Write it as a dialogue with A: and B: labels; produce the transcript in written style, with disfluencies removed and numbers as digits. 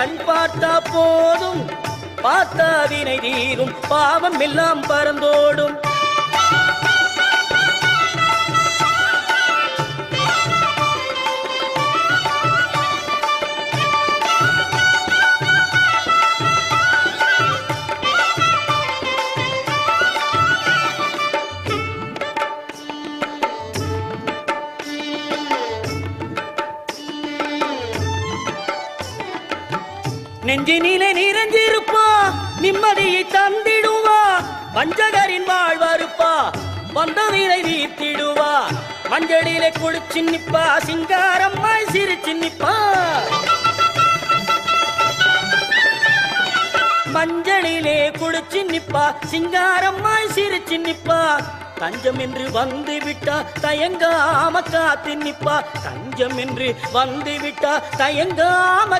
A: கண் பார்த்தா போதும், பார்த்தா வினை தீரும், பாவம் எல்லாம் பறந்தோடும். நெஞ்சினிலே நிறைஞ்சிருப்பா, நிம்மதியை தந்திடுவா, வஞ்சகரின் வாழ்வறுப்பா, வந்தவினை வீர்த்திடுவா. மஞ்சளிலே குளிச்சு நிப்பா, சிங்காரம்மாய் சிரிச்சு நிப்பா. மஞ்சளிலே குளிச்சு நிப்பா, சிங்காரம்மாய் சிரிச்சு நிப்பா. தஞ்சம் என்று வந்து விட்டா தயங்காம காத்து நிப்பா. தஞ்சம் என்று வந்து விட்டா தயங்காம